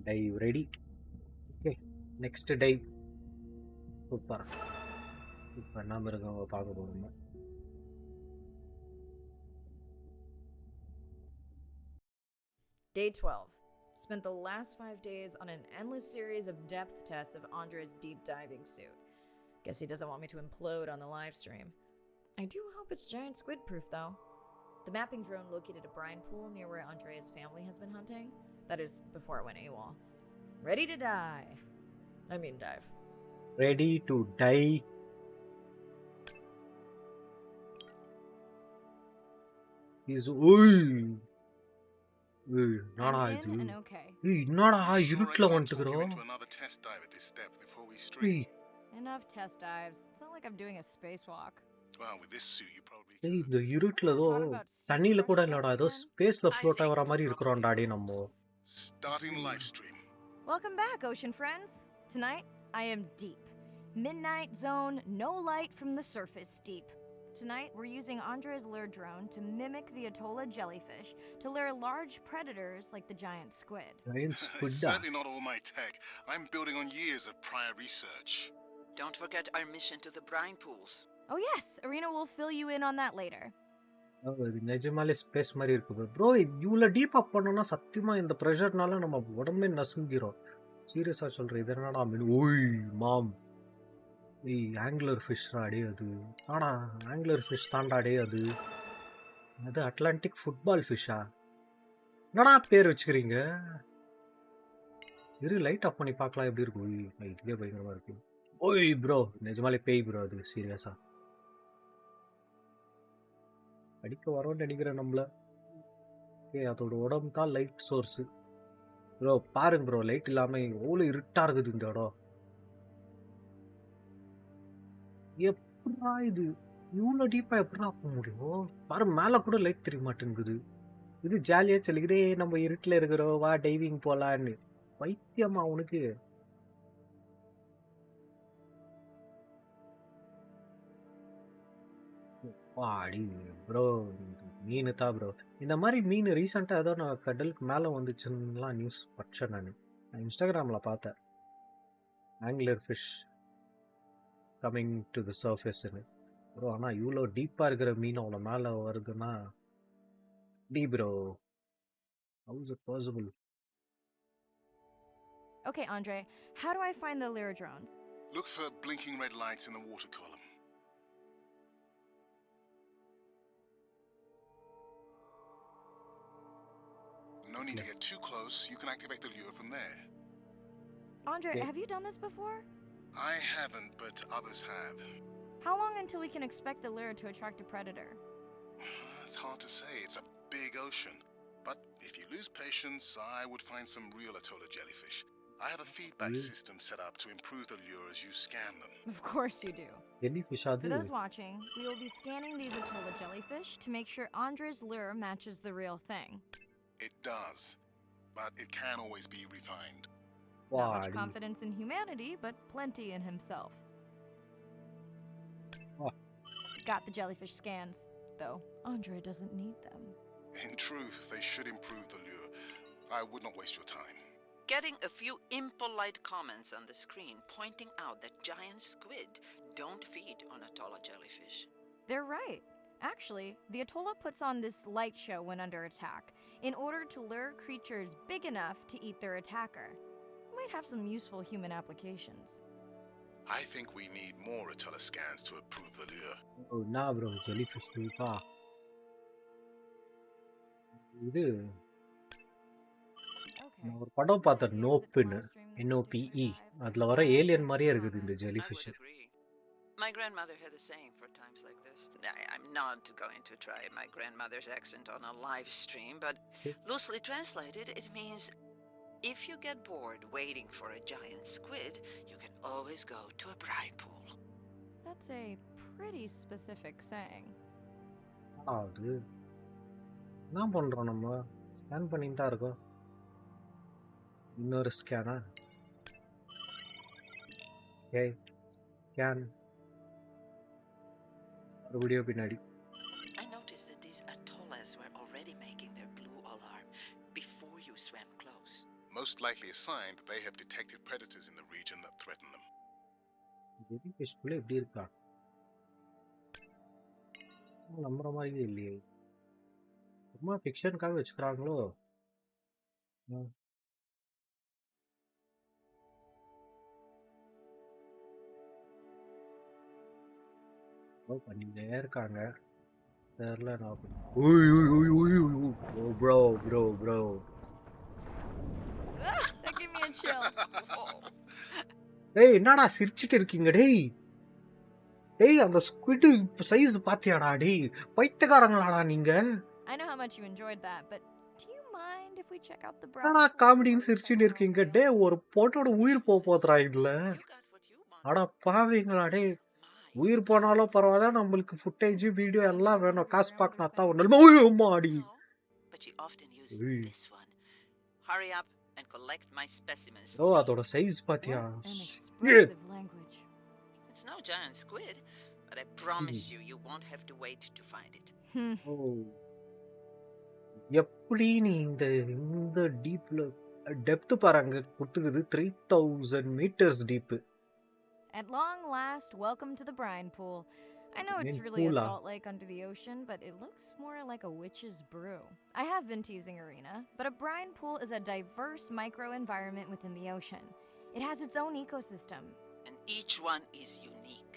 Dive ready. Okay. Next dive. Super. இப்போ என்ன மிருகம் பார்க்க போகிறோம். Day 12. Spent the last 5 days on an endless series of depth tests of Andre's deep diving suit. Guess he doesn't want me to implode on the live stream. I do hope it's giant squid proof though. The mapping drone located a brine pool near where Andrea's family has been hunting. That is, before it went AWOL. Ready to dive. Ready to die. He's என்னடா இது? என்னடா இருட்டுல வந்துக்கிறோம்? Enough test dives. It's not like I'm doing a spacewalk. Well, with this suit you probably இந்த இருட்டுல ஏதோ தண்ணியில கூட இல்லடா, ஏதோ ஸ்பேஸ்ல ஃப்ளோட் ஆகுற மாதிரி இருக்கிறோம்டா டேய் நம்ம. starting live stream. Welcome back, ocean friends. Tonight, I am deep. Midnight zone, no light from the surface deep. Tonight, we're using Andre's lure drone to mimic the Atolla jellyfish to lure large predators like the giant squid. It's certainly not all my tech. I'm building on years of prior research. Don't forget our mission to the brine pools. Oh yes, Arena will fill you in on that later. நிஜமாலே space மாதிரி இருக்கு bro. இவ்வளோ deep அப் பண்ணோம்னா சத்தியமா இந்த ப்ரெஷர்னால நம்ம உடம்பே நசுங்கிரும். சீரியஸா சொல்றேன். இது என்னடா மீன்? ஓய் மாம், ஆங்குலர் ஃபிஷ்ரா டே அது. ஆனா ஆங்குலர் ஃபிஷ் தாண்டா டே அது. அது அட்லாண்டிக் ஃபுட்பால் ஃபிஷ்ஷா? என்னடா பேர் வச்சுக்கிறீங்க? இரு லைட் ஆஃப் பண்ணி பார்க்கலாம் எப்படி இருக்கும். இதுவே பயங்கரமா இருக்கு. ஓய் ப்ரோ, நிஜமாலே பேய் ப்ரோ அது. சீரியஸா அடிக்க வரோன்னு நினைக்கிறேன் நம்மள. அதோட உடம்பு தான் லைட் சோர்ஸு ப்ரோ. பாருங்க ப்ரோ, லைட் இல்லாம எவ்வளோ இருட்டா இருக்குது இந்த இடம். எப்படா இது இவ்வளோ டீப்பா எப்படா போக முடியும்? பாரு, மேலே கூட லைட் தெரிய மாட்டேங்குது. இது ஜாலியா சொல்லிக்கிட்டே நம்ம இருட்டில் இருக்கிறோம், வா டைவிங் போலான்னு. பைத்தியமா உனக்கு? வாடி ப்ரோ, மீன் தான் ப்ரோ. இந்த மாதிரி மீன் ரீசெண்டாக ஏதோ நான் கடலுக்கு மேலே வந்துச்சுன்னுலாம் நியூஸ் படித்தேன். நான் இன்ஸ்டாகிராமில் பார்த்தேன். Angler fish coming to the சர்ஃபேஸ்ன்னு ப்ரோ. ஆனால் இவ்வளோ டீப்பாக இருக்கிற மீன் அவ்வளோ மேலே வருதுன்னா டி bro, how is it possible? Okay, Andre, how do I find the lure drone? Look for blinking red lights in the water column. No need to get too close. You can activate the lure from there. Andre, have you done this before? I haven't, but others have. How long until we can expect the lure to attract a predator? It's hard to say. It's a big ocean. But if you lose patience, I would find some real Atolla jellyfish. I have a feedback system set up to improve the lure as you scan them. Of course you do. Jellyfish For those watching, we will be scanning these Atolla jellyfish to make sure Andre's lure matches the real thing. It does, but it can always be refined. Not much confidence in humanity, but plenty in himself. Got the jellyfish scans, though Andre doesn't need them. In truth, they should improve the lure. I would not waste your time. Getting a few impolite comments on the screen pointing out that giant squid don't feed on Atolla jellyfish. They're right. Actually, the Atolla puts on this light show when under attack, in order to lure creatures big enough to eat their attacker. It might have some useful human applications. I think we need more Atolla scans to approve the lure. Oh, nah bro, jellyfish pa. இது நான் ஒரு படம் பார்த்தேன், நோப்புன்னு, NOPE. அதில் வர alien மாதிரியே இருக்குது இந்த jellyfish. My grandmother had the same for times like this. I'm not going to try my grandmother's accent on a live stream, but loosely translated, it means if you get bored waiting for a giant squid, you can always go to a brine pool. That's a pretty specific saying. அது என்ன பண்ணுறோம் நம்ம? Scan பண்ணிட்டு தான் இருக்கோம். இன்னொரு ஸ்கேனா? Okay, scan video பின்னாடி. I noticed that these atollas were already making their blue alarm before you swam close. most likely a sign that they have detected predators in the region that threaten them. Jellyfish குள்ள எப்படி இருக்கா? நம்புற மாதிரியே இல்லையே. சும்மா ஃபிக்ஷனுக்காக வச்சுக்கிறாங்களோ? பண்ணிட்டே இருக்காங்க. தெரியல நான். Bro. That gave me a chill. டேய் என்னடா சிரிச்சிட்டு இருக்கீங்க டேய்? டேய் அந்த ஸ்குவிட் சைஸ் பாத்தியாடா டேய்? பைத்தியக்காரங்களாடா நீங்க? I know how much you enjoyed that, but do you mind if we check out the என்னடா காமெடின்னு சிரிச்சிட்டு இருக்கீங்க? டேய் ஒரு பொட்டோட உயிர் போகுதுடா இதுல. அட பாவீங்களா டேய்? உயிர் போனாலும் பரவாயில்ல, நம்மளுக்கு ஃபுட்டேஜ் வீடியோ எல்லாம் வேணும். காசு பார்க்கணும் தான் ஒண்ணு மாடி. But she often used this one. Hurry up and collect my specimens. ஓ அதோட சைஸ் பாத்தியா? An expressive language. It's no giant squid, but I promise you won't have to wait to find it. ஓ எப்படி நீ இந்த டீப்ல depth பாருங்க கொடுத்துக்குது 3000 meters deep. At long last, welcome to the brine pool. I know it's really a salt lake under the ocean, but it looks more like a witch's brew. I have been teasing Arena, but a brine pool is a diverse microenvironment within the ocean. It has its own ecosystem. And each one is unique.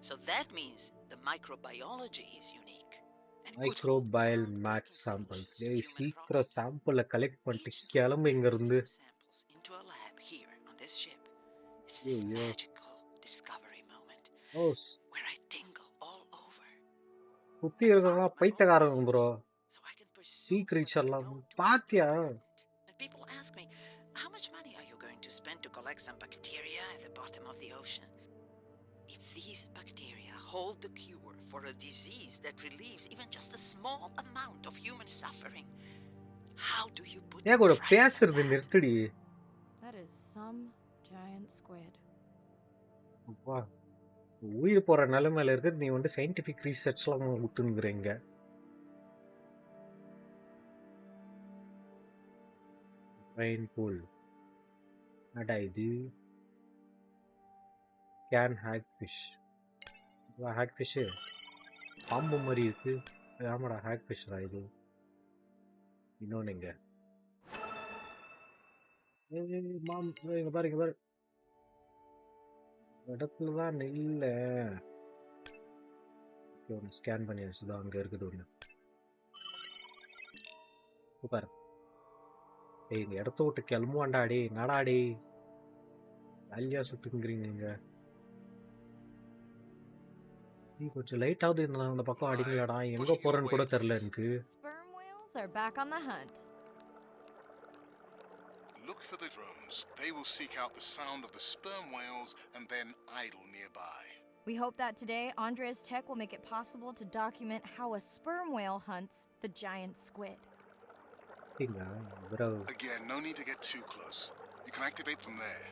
So that means the microbiology is unique. Microbial match samples. Hey, secret sample collect பண்ணிட்டு கிளம்பு இங்க இருந்து. Into a lab here on this ship. It's this magical discovery moment where I tingle all over. சுத்தி இருக்கறவங்க பைத்தியக்காரங்க bro. Sea creature எல்லாம் பாத்தியா? And people ask me, how much money are you going to spend to collect some bacteria at the bottom of the ocean? If these bacteria hold the cure for a disease that relieves even just a small amount of human suffering, how do you put ஏன் கூட price பேசுறது on that? நிறுத்துடி. That is some giant squid. வா. உயிர் போற நிலைமையில இருக்கு நீ scientific ரிசர்ச்லாம் ஊத்துங்கறீங்க. Rain pool. அடா இது can hagfish. வா hagfish. பாம்பு மாதிரி இருக்கு. ஆமாடா hagfish தான் இது. இன்னொன்னுங்க. மாம் இங்க பாரு. இடத்துல தான் இல்ல. ஒன்று ஸ்கேன் பண்ணி வச்சுதான் அங்க இருக்குது ஒன்று. சூப்பர். டேய் இந்த இடத்த விட்டு கிளம்புவான்டா டே நடா டே. வேலையா சுத்துங்கிறீங்க நீங்க. நீ கொஞ்சம் லைட்டாவது அந்த பக்கம் அடிங்களாடா. எங்க போறேன்னு கூட தெரியல எனக்கு. Sperm whales are back on the hunt. Look for the drones. They will seek out the sound of the sperm whales and then idle nearby. We hope that today, Andrea's tech will make it possible to document how a sperm whale hunts the giant squid. Bro. Again, no need to get too close. You can activate from there.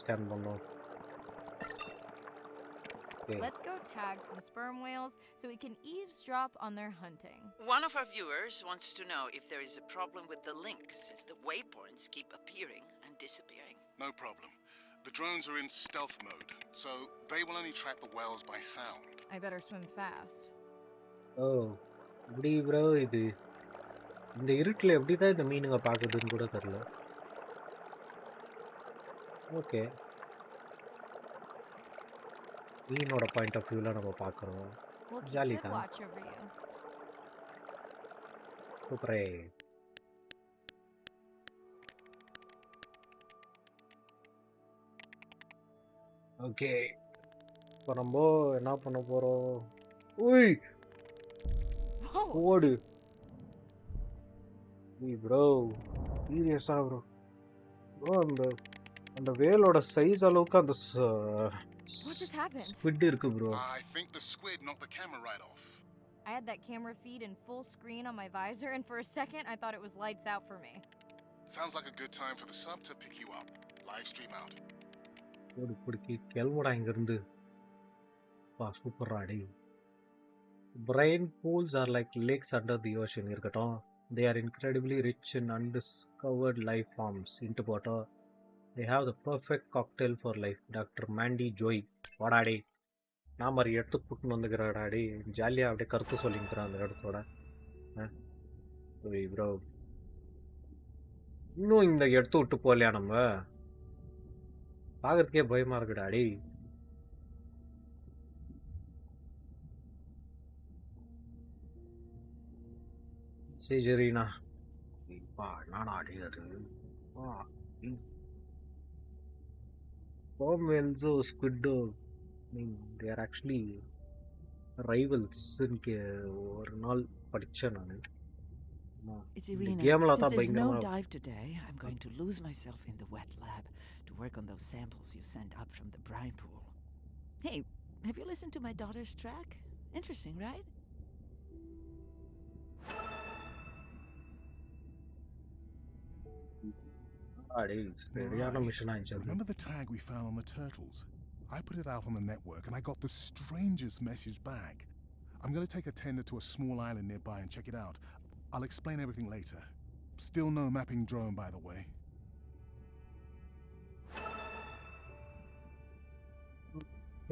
Scan பண்ணோம். Let's go tag some sperm whales so we can eavesdrop on their hunting. One of our viewers wants to know if there is a problem with the link, since the waypoints keep appearing and disappearing. No problem. The drones are in stealth mode, so they will only track the whales by sound. I better swim fast. Oh, எப்படி bro இது? இந்த இருட்டுல எப்படி தான் இந்த மீனுங்க பாக்குதுன்னு கூட தெரியல. ஓகே. மீனோட பாயிண்ட் ஆஃப் வியூல நம்ம பார்க்கறோம். We'll keep ஜாலி good தான். watch over you. சூப்பரே. ஓகே. இப்போ நம்ம என்ன பண்ண போறோம்? உய் Whoa! ஓடு. ப்ரோ சீரியஸா ப்ரோ. ப்ரோ அந்த வேலோட சைஸ் அளவுக்கு அந்த What just happened? ஸ்குவிட் இருக்கு bro. I think the squid knocked the camera right off. I had that camera feed in full screen on my visor, and for a second I thought it was lights out for me. Sounds like a good time for the sub to pick you up. Live stream out. போடு பிடிக்கி கிளம்புடா இங்கேருந்து. பா சூப்பர்ரா டேய். Brine pools are like lakes under the ocean இருக்கட்டும். They are incredibly rich in undiscovered life forms into water. They have the perfect cocktail for life. Doctor மாண்டி ஜோய் வாடா டேய். நான் மாதிரி இடத்துக்கு கூட்டின்னு வந்துக்கிறாடா டேய். ஜாலியாக அப்படியே கருத்து சொல்லிங்கிறான் அந்த இடத்தோட. ப்ரோ இன்னும் இந்த இடத்த விட்டு போகலையா நம்ம? பார்க்கறதுக்கே பயமா இருக்குடா டேய். சரிண்ணா. என்னடா டே அது? Sperm whales, squid, I mean, they are actually rivals. ஒரு நாள் படித்தேன் நான். It's இந்த Irina. கேமில் Since தான் there's no பயங்கரமாக dive today, I'm going to lose myself in the wet lab to work on those samples you sent up from the brine pool. Hey, have you listened to my daughter's track? Interesting, right? சரியான mission ஆயிடுச்சு அது. Remember the tag we found on the turtles? I put it out on the network and I got the strangest message back. I'm going to take a tender to a small island nearby and check it out. I'll explain everything later. Still no mapping drone, by the way.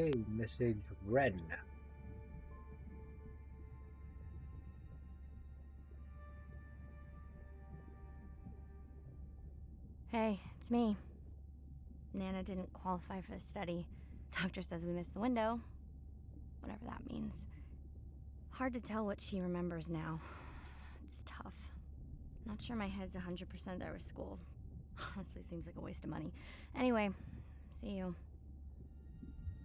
Hey, message Ren. Hey, it's me. Nana didn't qualify for the study. Doctor says we missed the window. Whatever that means. Hard to tell what she remembers now. It's tough. Not sure my head's 100% there with school. Honestly, seems like a waste of money. Anyway, see you.